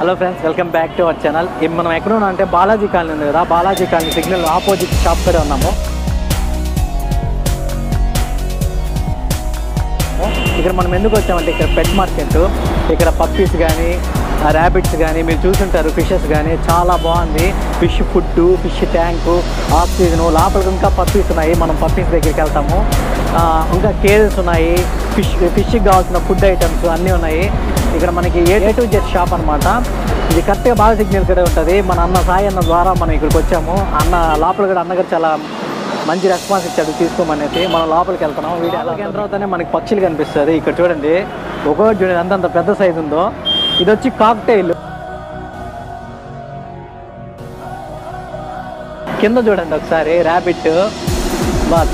Hello friends, welcome back to our channel. మనం ఎక్కడ ఉన్నాం అంటే బాలాజీ కాలనీ ఉంది కదా, Balaji colony signal opposite shop కూడా ఉన్నాము. ఇక్కడ మనం ఎందుకు వచ్చామంటే ఇక్కడ పెట్ మార్కెట్, ఇక్కడ పప్పీస్ కానీ ర్యాబిట్స్ కానీ మీరు చూసుంటారు, ఫిషెస్ కానీ చాలా బాగుంది. Fish food, fish tank, oxygen, లోపలికి ఇంకా పప్పీస్ ఉన్నాయి. మనం పప్పీస్ దగ్గరికి వెళ్తాము. ఇంకా కేజెస్ ఉన్నాయి, ఫిష్కి కావాల్సిన ఫుడ్ ఐటమ్స్ అన్నీ ఉన్నాయి. ఇక్కడ మనకి A to Z షాప్ అనమాట. ఇది కరెక్ట్గా బాగా సిగ్నల్ కూడా ఉంటుంది. మన అన్న సాయి అన్న ద్వారా మనం ఇక్కడికి వచ్చాము. అన్న లోపల కూడా అన్నగారు చాలా మంచి రెస్పాన్స్ ఇచ్చాడు తీసుకోమనేది. మనం లోపలికి వెళ్తున్నాం. వీడియో అలాగే ఎంటర్ అవుతానే మనకి పక్షులు కనిపిస్తుంది. ఇక్కడ చూడండి, ఒక్కొక్కటి చూడండి అంతంత పెద్ద సైజు ఉందో. ఇది వచ్చి కాక్టైల్. కింద చూడండి ఒకసారి ర్యాబిట్,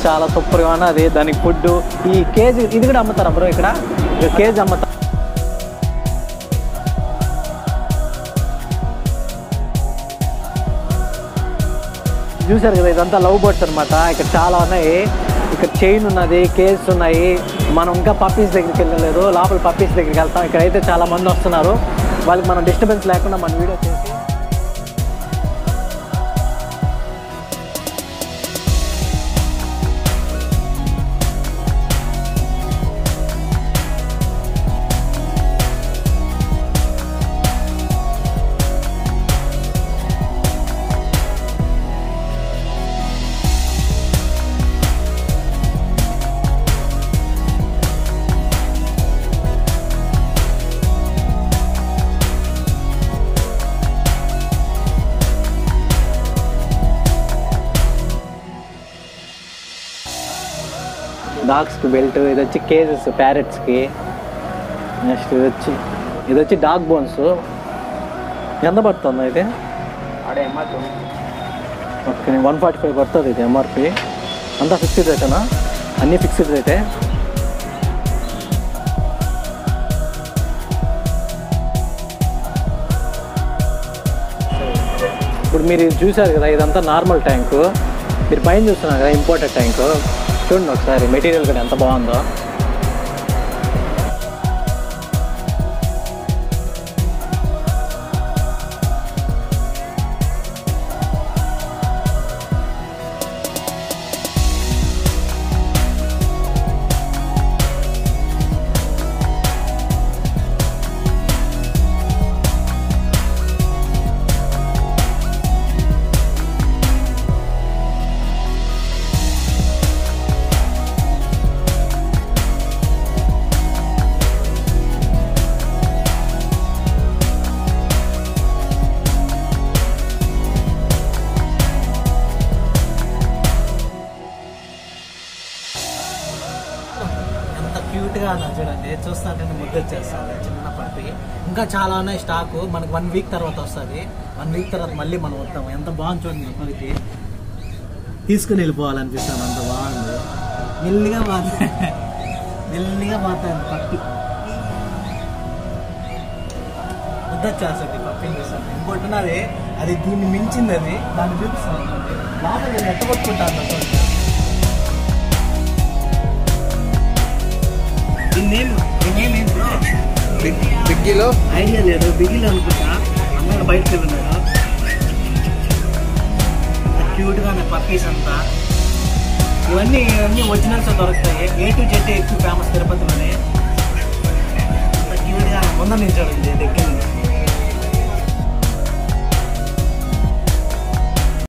చాలా సూపర్గా ఉన్నది. దానికి ఫుడ్ ఈ కేజీ ఇది కూడా అమ్ముతారా బ్రో? ఇక్కడ కేజీ అమ్ముతారు. చూసారు కదా, ఇదంతా లవ్ బర్డ్స్ అనమాట. ఇక్కడ చాలా ఉన్నాయి. ఇక్కడ చైన్ ఉన్నది, కేజెస్ ఉన్నాయి. మనం ఇంకా పప్పీస్ దగ్గరికి వెళ్ళలేదు, లోపల పప్పీస్ దగ్గరికి వెళ్తాం. ఇక్కడైతే చాలా మంది వస్తున్నారు. వాళ్ళకి మనం డిస్టర్బెన్స్ లేకుండా మన వీడియో చేసి డాగ్స్కి బెల్ట్. ఇది వచ్చి కేజెస్ ప్యారెట్స్కి. నెక్స్ట్ ఇది వచ్చి డాగ్ బోన్స్. ఎంత పడుతుంది అయితే? ఓకే, 145 పడుతుంది ఇది ఎంఆర్పి. అంతా ఫిక్స్డ్ రేటేనా? అన్నీ ఫిక్స్డ్ రేటే. ఇప్పుడు మీరు చూసారు కదా, ఇదంతా నార్మల్ ట్యాంకు. మీరు పైన చూస్తున్నారు కదా ఇంపోర్టెడ్ ట్యాంకు. చూడండి ఒకసారి మెటీరియల్ కూడా ఎంత బాగుందో. క్యూట్గా అన్నా చూడండి, చూస్తుంటే ముద్దు వచ్చేస్తుంది చిన్న పప్పి. ఇంకా చాలా ఉన్నాయి స్టాకు. మనకి 1 వీక్ తర్వాత వస్తుంది. 1 వీక్ తర్వాత మళ్ళీ మనం వస్తాము. ఎంత బాగుంది చూడండి. పప్పకి తీసుకుని వెళ్ళిపోవాలనిపిస్తాను, అంత బాగుంది. మెల్లిగా పోతాను పప్పి. ముద్దు వచ్చేస్తుంది పప్పి చూస్తాను. ఇంకోటి ఉన్నది, అది దీన్ని మించింది. అది దాన్ని చూపిస్తాను. లోపల నేను ఎట్టగొట్టుకుంటాను. బిగ్గిలో ఐడియా లేదు. బిగిలో అనుకుంటా. అమ్మాయి బయటకు వెళ్ళినాడు. క్యూట్గా పప్పీస్ అంతా. ఇవన్నీ ఒరిజినల్స్ దొరుకుతాయి. A to Z ఎక్కువ ఫేమస్ తిరుపతిలోనే. అంత క్యూట్గా ముందు నిల్చోండి దగ్గర.